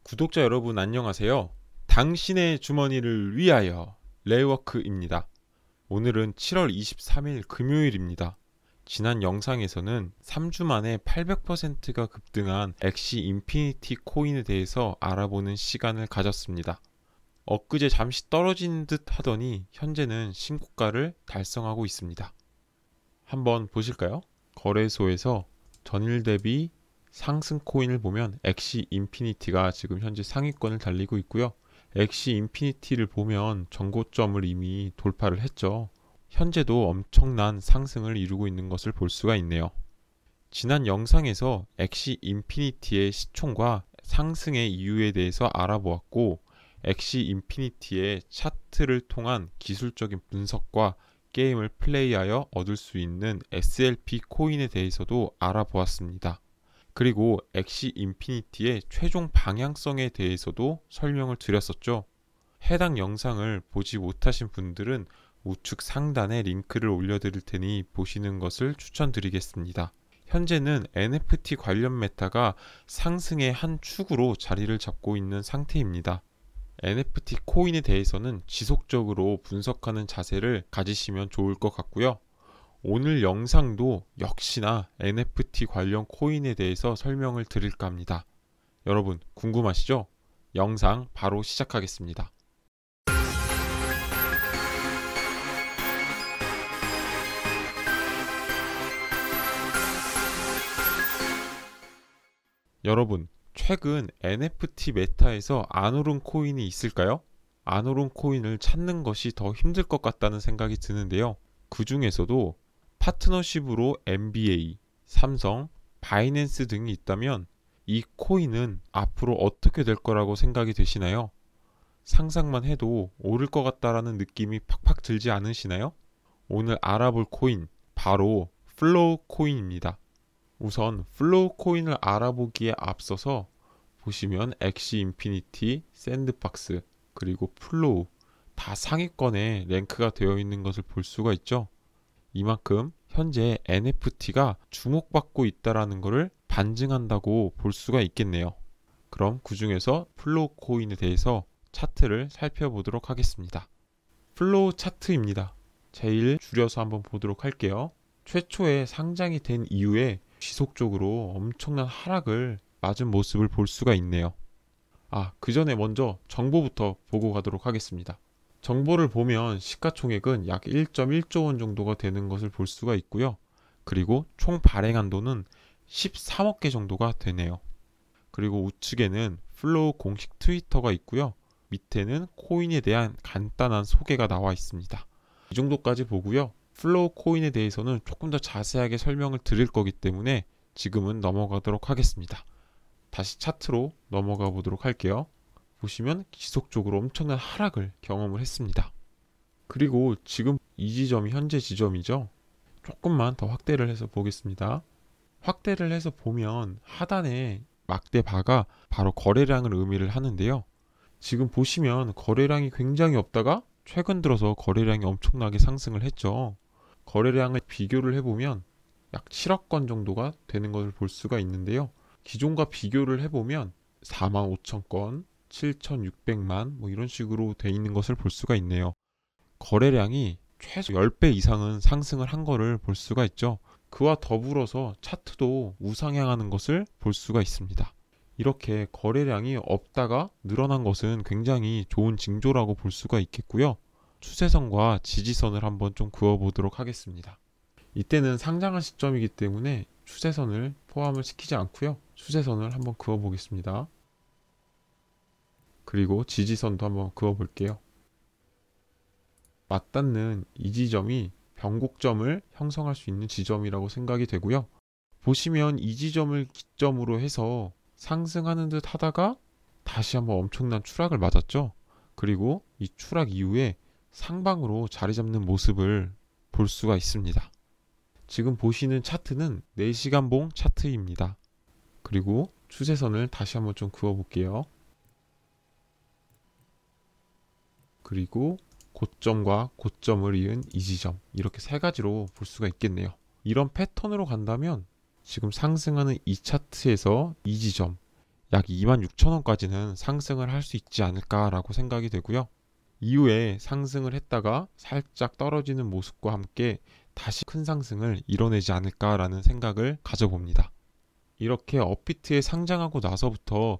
구독자 여러분 안녕하세요. 당신의 주머니를 위하여 레이워크입니다. 오늘은 7월 23일 금요일입니다. 지난 영상에서는 3주 만에 800%가 급등한 엑시 인피니티 코인에 대해서 알아보는 시간을 가졌습니다. 엊그제 잠시 떨어진 듯 하더니 현재는 신고가를 달성하고 있습니다. 한번 보실까요? 거래소에서 전일 대비 상승 코인을 보면 엑시 인피니티가 지금 현재 상위권을 달리고 있고요. 엑시 인피니티를 보면 전고점을 이미 돌파를 했죠. 현재도 엄청난 상승을 이루고 있는 것을 볼 수가 있네요. 지난 영상에서 엑시 인피니티의 시총과 상승의 이유에 대해서 알아보았고, 엑시 인피니티의 차트를 통한 기술적인 분석과 게임을 플레이하여 얻을 수 있는 SLP 코인에 대해서도 알아보았습니다. 그리고 엑시 인피니티의 최종 방향성에 대해서도 설명을 드렸었죠. 해당 영상을 보지 못하신 분들은 우측 상단에 링크를 올려드릴 테니 보시는 것을 추천드리겠습니다. 현재는 NFT 관련 메타가 상승의 한 축으로 자리를 잡고 있는 상태입니다. NFT 코인에 대해서는 지속적으로 분석하는 자세를 가지시면 좋을 것 같고요. 오늘 영상도 역시나 NFT 관련 코인에 대해서 설명을 드릴까 합니다. 여러분 궁금하시죠? 영상 바로 시작하겠습니다. 여러분, 최근 NFT 메타에서 안 오른 코인이 있을까요? 안 오른 코인을 찾는 것이 더 힘들 것 같다는 생각이 드는데요. 그 중에서도 파트너십으로 NBA, 삼성, 바이낸스 등이 있다면 이 코인은 앞으로 어떻게 될 거라고 생각이 되시나요? 상상만 해도 오를 것 같다라는 느낌이 팍팍 들지 않으시나요? 오늘 알아볼 코인, 바로 플로우 코인입니다. 우선 플로우 코인을 알아보기에 앞서서 보시면 엑시 인피니티, 샌드박스, 그리고 플로우 다 상위권에 랭크가 되어 있는 것을 볼 수가 있죠. 이만큼 현재 NFT가 주목받고 있다라는 것을 반증한다고 볼 수가 있겠네요. 그럼 그 중에서 플로우 코인에 대해서 차트를 살펴보도록 하겠습니다. 플로우 차트입니다. 제일 줄여서 한번 보도록 할게요. 최초에 상장이 된 이후에 지속적으로 엄청난 하락을 맞은 모습을 볼 수가 있네요. 그 전에 먼저 정보부터 보고 가도록 하겠습니다. 정보를 보면 시가총액은 약 1.1조 원 정도가 되는 것을 볼 수가 있고요. 그리고 총 발행 한도는 13억 개 정도가 되네요. 그리고 우측에는 플로우 공식 트위터가 있고요. 밑에는 코인에 대한 간단한 소개가 나와 있습니다. 이 정도까지 보고요. 플로우 코인에 대해서는 조금 더 자세하게 설명을 드릴 거기 때문에 지금은 넘어가도록 하겠습니다. 다시 차트로 넘어가 보도록 할게요. 보시면 지속적으로 엄청난 하락을 경험을 했습니다. 그리고 지금 이 지점이 현재 지점이죠. 조금만 더 확대를 해서 보겠습니다. 확대를 해서 보면 하단에 막대 바가 바로 거래량을 의미를 하는데요. 지금 보시면 거래량이 굉장히 없다가 최근 들어서 거래량이 엄청나게 상승을 했죠. 거래량을 비교를 해보면 약 7억 건 정도가 되는 것을 볼 수가 있는데요. 기존과 비교를 해보면 45,000건, 7,600만 이런 식으로 돼 있는 것을 볼 수가 있네요. 거래량이 최소 10배 이상은 상승을 한 거를 볼 수가 있죠. 그와 더불어서 차트도 우상향하는 것을 볼 수가 있습니다. 이렇게 거래량이 없다가 늘어난 것은 굉장히 좋은 징조라고 볼 수가 있겠고요. 추세선과 지지선을 한번 좀 그어보도록 하겠습니다. 이때는 상장한 시점이기 때문에 추세선을 포함을 시키지 않고요. 추세선을 한번 그어보겠습니다. 그리고 지지선도 한번 그어볼게요. 맞닿는 이 지점이 변곡점을 형성할 수 있는 지점이라고 생각이 되고요. 보시면 이 지점을 기점으로 해서 상승하는 듯 하다가 다시 한번 엄청난 추락을 맞았죠. 그리고 이 추락 이후에 상방으로 자리 잡는 모습을 볼 수가 있습니다. 지금 보시는 차트는 4시간봉 차트입니다. 그리고 추세선을 다시 한번 좀 그어볼게요. 그리고 고점과 고점을 이은 이 지점, 이렇게 세 가지로 볼 수가 있겠네요. 이런 패턴으로 간다면 지금 상승하는 이 차트에서 이 지점, 약 26,000원까지는 상승을 할 수 있지 않을까라고 생각이 되고요. 이후에 상승을 했다가 살짝 떨어지는 모습과 함께 다시 큰 상승을 이뤄내지 않을까라는 생각을 가져봅니다. 이렇게 업비트에 상장하고 나서부터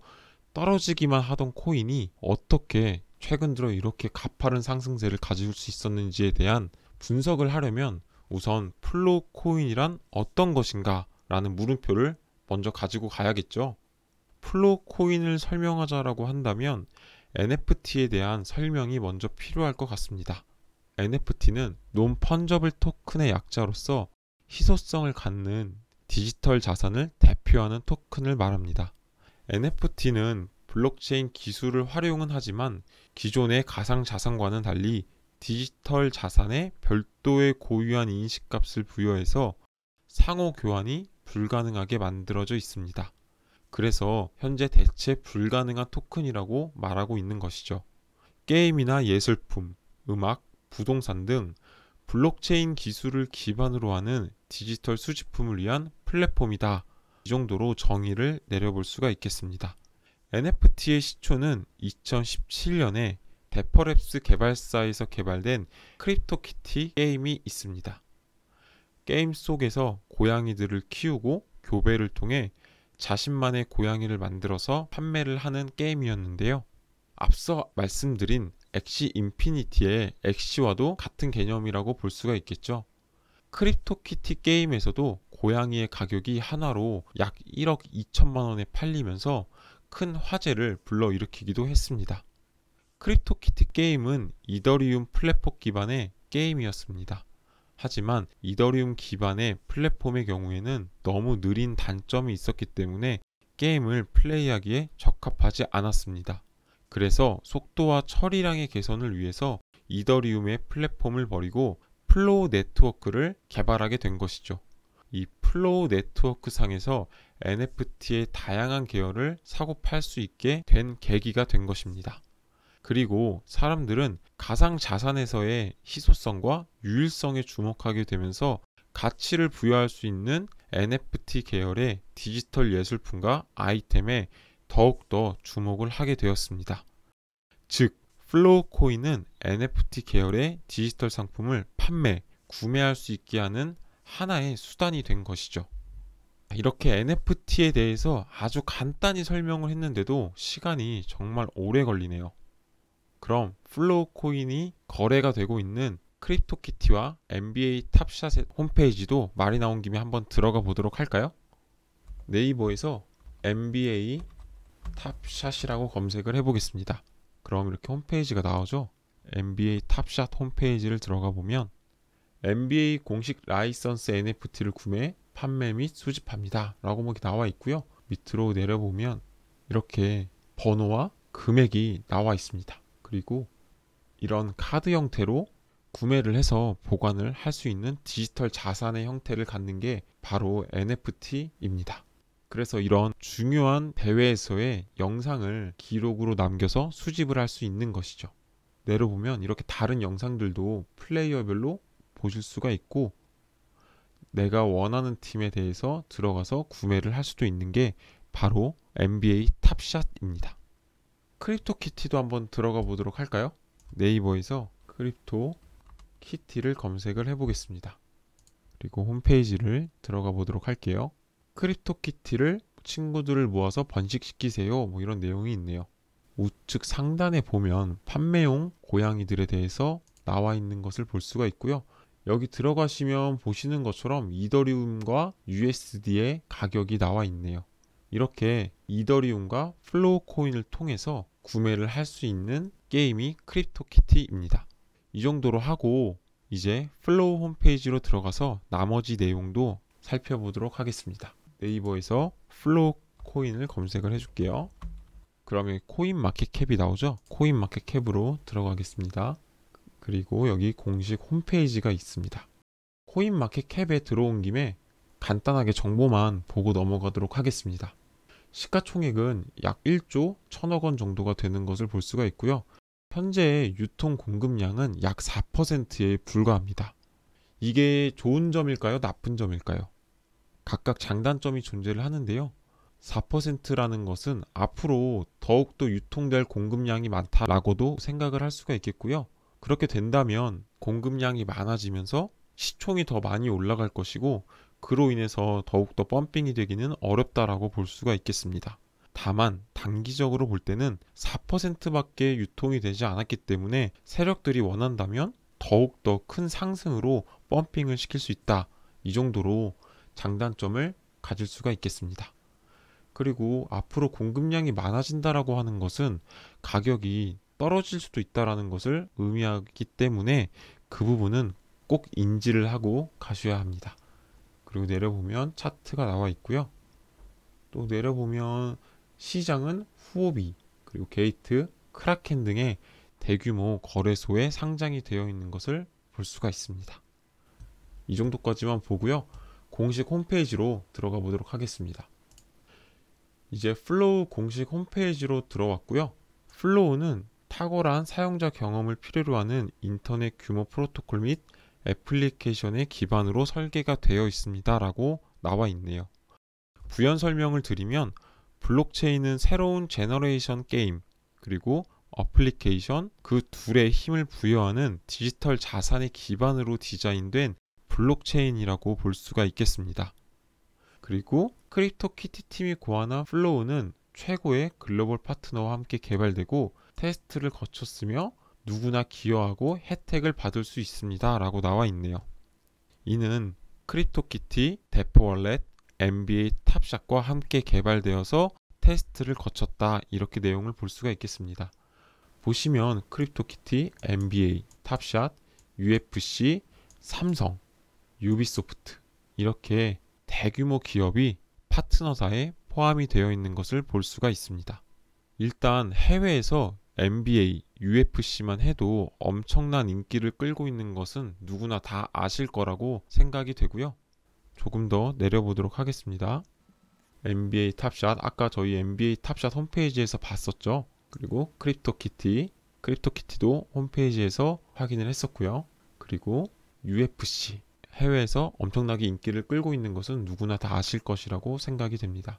떨어지기만 하던 코인이 어떻게 최근 들어 이렇게 가파른 상승세를 가질 수 있었는지에 대한 분석을 하려면 우선 플로우 코인이란 어떤 것인가 라는 물음표를 먼저 가지고 가야겠죠. 플로우 코인을 설명하자라고 한다면 NFT에 대한 설명이 먼저 필요할 것 같습니다. NFT는 논펀저블 토큰의 약자로서 희소성을 갖는 디지털 자산을 대표하는 토큰을 말합니다. NFT는 블록체인 기술을 활용은 하지만 기존의 가상자산과는 달리 디지털 자산에 별도의 고유한 인식값을 부여해서 상호 교환이 불가능하게 만들어져 있습니다. 그래서 현재 대체 불가능한 토큰이라고 말하고 있는 것이죠. 게임이나 예술품, 음악, 부동산 등 블록체인 기술을 기반으로 하는 디지털 수집품을 위한 플랫폼이다. 이 정도로 정의를 내려볼 수가 있겠습니다. NFT의 시초는 2017년에 데퍼랩스 개발사에서 개발된 크립토키티 게임이 있습니다. 게임 속에서 고양이들을 키우고 교배를 통해 자신만의 고양이를 만들어서 판매를 하는 게임이었는데요. 앞서 말씀드린 엑시 인피니티의 엑시와도 같은 개념이라고 볼 수가 있겠죠. 크립토키티 게임에서도 고양이의 가격이 하나로 약 1억 2천만 원에 팔리면서 큰 화제를 불러일으키기도 했습니다. 크립토키티 게임은 이더리움 플랫폼 기반의 게임이었습니다. 하지만 이더리움 기반의 플랫폼의 경우에는 너무 느린 단점이 있었기 때문에 게임을 플레이하기에 적합하지 않았습니다. 그래서 속도와 처리량의 개선을 위해서 이더리움의 플랫폼을 버리고 플로우 네트워크를 개발하게 된 것이죠. 이 플로우 네트워크 상에서 NFT의 다양한 계열을 사고 팔 수 있게 된 계기가 된 것입니다. 그리고 사람들은 가상자산에서의 희소성과 유일성에 주목하게 되면서 가치를 부여할 수 있는 NFT 계열의 디지털 예술품과 아이템에 더욱더 주목을 하게 되었습니다. 즉, 플로우 코인은 NFT 계열의 디지털 상품을 판매, 구매할 수 있게 하는 하나의 수단이 된 것이죠. 이렇게 NFT에 대해서 아주 간단히 설명을 했는데도 시간이 정말 오래 걸리네요. 그럼 플로우 코인이 거래가 되고 있는 크립토키티와 NBA 탑샷의 홈페이지도 말이 나온 김에 한번 들어가 보도록 할까요? 네이버에서 NBA 탑샷이라고 검색을 해보겠습니다. 그럼 이렇게 홈페이지가 나오죠. NBA 탑샷 홈페이지를 들어가 보면 NBA 공식 라이선스 NFT를 구매, 판매 및 수집합니다 라고 나와 있고요. 밑으로 내려보면 이렇게 번호와 금액이 나와 있습니다. 그리고 이런 카드 형태로 구매를 해서 보관을 할 수 있는 디지털 자산의 형태를 갖는 게 바로 NFT입니다. 그래서 이런 중요한 대회에서의 영상을 기록으로 남겨서 수집을 할 수 있는 것이죠. 내려보면 이렇게 다른 영상들도 플레이어별로 보실 수가 있고 내가 원하는 팀에 대해서 들어가서 구매를 할 수도 있는 게 바로 NBA 탑샷입니다. 크립토키티도 한번 들어가 보도록 할까요? 네이버에서 크립토키티를 검색을 해보겠습니다. 그리고 홈페이지를 들어가 보도록 할게요. 크립토키티를 친구들을 모아서 번식시키세요. 이런 내용이 있네요. 우측 상단에 보면 판매용 고양이들에 대해서 나와 있는 것을 볼 수가 있고요. 여기 들어가시면 보시는 것처럼 이더리움과 USD의 가격이 나와 있네요. 이렇게 이더리움과 플로우 코인을 통해서 구매를 할 수 있는 게임이 크립토키티입니다. 이 정도로 하고 이제 플로우 홈페이지로 들어가서 나머지 내용도 살펴보도록 하겠습니다. 네이버에서 플로우 코인을 검색을 해줄게요. 그러면 코인 마켓 캡이 나오죠? 코인 마켓 캡으로 들어가겠습니다. 그리고 여기 공식 홈페이지가 있습니다. 코인 마켓 캡에 들어온 김에 간단하게 정보만 보고 넘어가도록 하겠습니다. 시가총액은 약 1조 1천억 원 정도가 되는 것을 볼 수가 있고요. 현재 유통 공급량은 약 4%에 불과합니다. 이게 좋은 점일까요? 나쁜 점일까요? 각각 장단점이 존재를 하는데요. 4%라는 것은 앞으로 더욱더 유통될 공급량이 많다라고도 생각을 할 수가 있겠고요. 그렇게 된다면 공급량이 많아지면서 시총이 더 많이 올라갈 것이고 그로 인해서 더욱더 펌핑이 되기는 어렵다라고 볼 수가 있겠습니다. 다만 단기적으로 볼 때는 4%밖에 유통이 되지 않았기 때문에 세력들이 원한다면 더욱더 큰 상승으로 펌핑을 시킬 수 있다. 이 정도로 장단점을 가질 수가 있겠습니다. 그리고 앞으로 공급량이 많아진다라고 하는 것은 가격이 떨어질 수도 있다라는 것을 의미하기 때문에 그 부분은 꼭 인지를 하고 가셔야 합니다. 그리고 내려보면 차트가 나와 있고요. 또 내려보면 시장은 후오비, 그리고 게이트, 크라켄 등의 대규모 거래소에 상장이 되어 있는 것을 볼 수가 있습니다. 이 정도까지만 보고요. 공식 홈페이지로 들어가 보도록 하겠습니다. 이제 플로우 공식 홈페이지로 들어왔고요. 플로우는 탁월한 사용자 경험을 필요로 하는 인터넷 규모 프로토콜 및 애플리케이션의 기반으로 설계가 되어 있습니다 라고 나와 있네요. 부연 설명을 드리면 블록체인은 새로운 제너레이션 게임 그리고 어플리케이션 그 둘의 힘을 부여하는 디지털 자산의 기반으로 디자인된 블록체인이라고 볼 수가 있겠습니다. 그리고 크립토키티 팀이 고안한 플로우는 최고의 글로벌 파트너와 함께 개발되고 테스트를 거쳤으며 누구나 기여하고 혜택을 받을 수 있습니다 라고 나와 있네요. 이는 크립토키티, 데포월렛, NBA 탑샷과 함께 개발되어서 테스트를 거쳤다 이렇게 내용을 볼 수가 있겠습니다. 보시면 크립토키티, NBA, 탑샷, UFC, 삼성, 유비소프트 이렇게 대규모 기업이 파트너사에 포함이 되어 있는 것을 볼 수가 있습니다. 일단 해외에서 NBA, UFC만 해도 엄청난 인기를 끌고 있는 것은 누구나 다 아실 거라고 생각이 되고요. 조금 더 내려보도록 하겠습니다. NBA 탑샷, 아까 저희 NBA 탑샷 홈페이지에서 봤었죠. 그리고 크립토키티도 홈페이지에서 확인을 했었고요. 그리고 UFC, 해외에서 엄청나게 인기를 끌고 있는 것은 누구나 다 아실 것이라고 생각이 됩니다.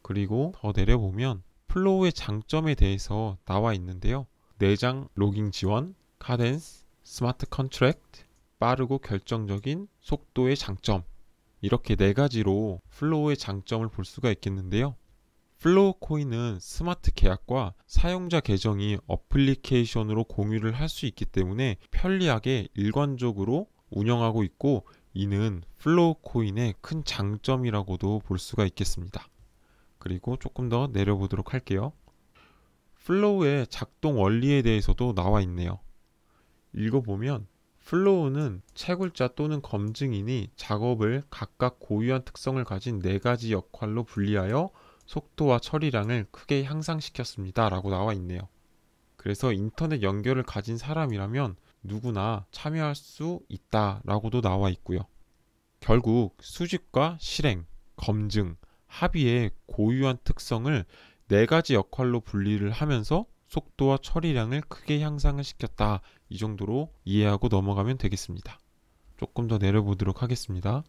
그리고 더 내려보면 플로우의 장점에 대해서 나와 있는데요. 내장 로깅 지원, 카덴스, 스마트 컨트랙트, 빠르고 결정적인 속도의 장점 이렇게 네 가지로 플로우의 장점을 볼 수가 있겠는데요. 플로우 코인은 스마트 계약과 사용자 계정이 어플리케이션으로 공유를 할 수 있기 때문에 편리하게 일관적으로 운영하고 있고 이는 플로우 코인의 큰 장점이라고도 볼 수가 있겠습니다. 그리고 조금 더 내려보도록 할게요. 플로우의 작동 원리에 대해서도 나와 있네요. 읽어보면 플로우는 채굴자 또는 검증인이 작업을 각각 고유한 특성을 가진 네 가지 역할로 분리하여 속도와 처리량을 크게 향상시켰습니다 라고 나와 있네요. 그래서 인터넷 연결을 가진 사람이라면 누구나 참여할 수 있다 라고도 나와 있고요. 결국 수집과 실행, 검증, 합의의 고유한 특성을 네 가지 역할로 분리를 하면서 속도와 처리량을 크게 향상을 시켰다. 이 정도로 이해하고 넘어가면 되겠습니다. 조금 더 내려보도록 하겠습니다.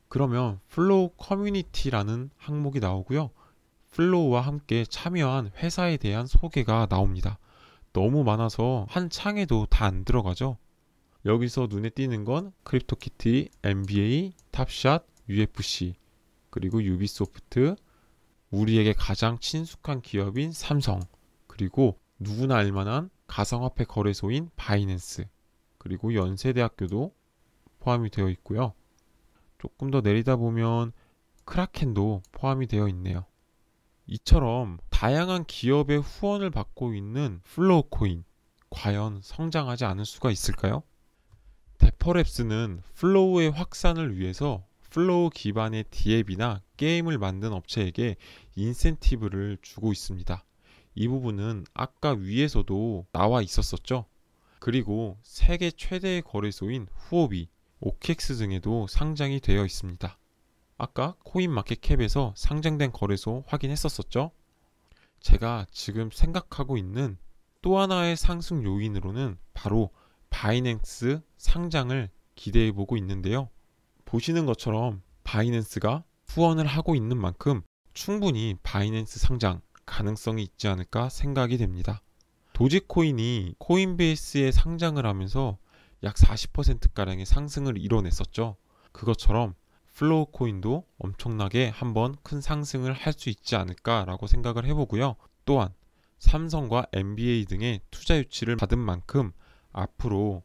그러면 플로우 커뮤니티라는 항목이 나오고요. 플로우와 함께 참여한 회사에 대한 소개가 나옵니다. 너무 많아서 한 창에도 다 안 들어가죠. 여기서 눈에 띄는 건 크립토키티, NBA, 탑샷, UFC, 그리고 유비소프트, 우리에게 가장 친숙한 기업인 삼성, 그리고 누구나 알만한 가상화폐 거래소인 바이낸스, 그리고 연세대학교도 포함이 되어 있고요. 조금 더 내리다 보면 크라켄도 포함이 되어 있네요. 이처럼 다양한 기업의 후원을 받고 있는 플로우 코인, 과연 성장하지 않을 수가 있을까요? 데퍼랩스는 플로우의 확산을 위해서 플로우 기반의 디앱이나 게임을 만든 업체에게 인센티브를 주고 있습니다. 이 부분은 아까 위에서도 나와 있었었죠. 그리고 세계 최대의 거래소인 후오비, OKX 등에도 상장이 되어 있습니다. 아까 코인마켓캡에서 상장된 거래소 확인했었었죠. 제가 지금 생각하고 있는 또 하나의 상승 요인으로는 바로 바이낸스 상장을 기대해보고 있는데요. 보시는 것처럼 바이낸스가 후원을 하고 있는 만큼 충분히 바이낸스 상장 가능성이 있지 않을까 생각이 됩니다. 도지코인이 코인베이스에 상장을 하면서 약 40%가량의 상승을 이뤄냈었죠. 그것처럼 플로우 코인도 엄청나게 한번 큰 상승을 할 수 있지 않을까라고 생각을 해보고요. 또한 삼성과 NBA 등의 투자 유치를 받은 만큼 앞으로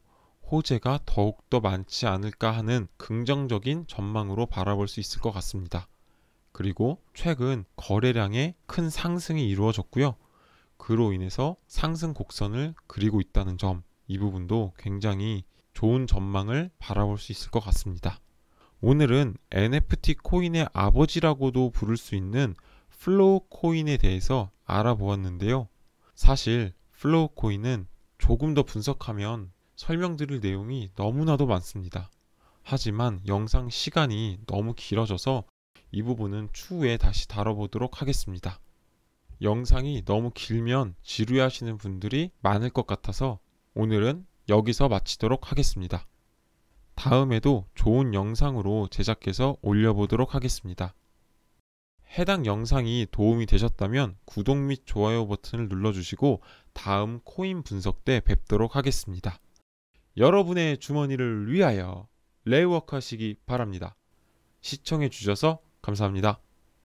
호재가 더욱더 많지 않을까 하는 긍정적인 전망으로 바라볼 수 있을 것 같습니다. 그리고 최근 거래량의 큰 상승이 이루어졌고요. 그로 인해서 상승 곡선을 그리고 있다는 점, 이 부분도 굉장히 좋은 전망을 바라볼 수 있을 것 같습니다. 오늘은 NFT 코인의 아버지라고도 부를 수 있는 플로우 코인에 대해서 알아보았는데요. 사실 플로우 코인은 조금 더 분석하면 설명드릴 내용이 너무나도 많습니다. 하지만 영상 시간이 너무 길어져서 이 부분은 추후에 다시 다뤄보도록 하겠습니다. 영상이 너무 길면 지루해하시는 분들이 많을 것 같아서 오늘은 여기서 마치도록 하겠습니다. 다음에도 좋은 영상으로 제작해서 올려보도록 하겠습니다. 해당 영상이 도움이 되셨다면 구독 및 좋아요 버튼을 눌러주시고 다음 코인 분석 때 뵙도록 하겠습니다. 여러분의 주머니를 위하여 레이워크 하시기 바랍니다. 시청해 주셔서 감사합니다.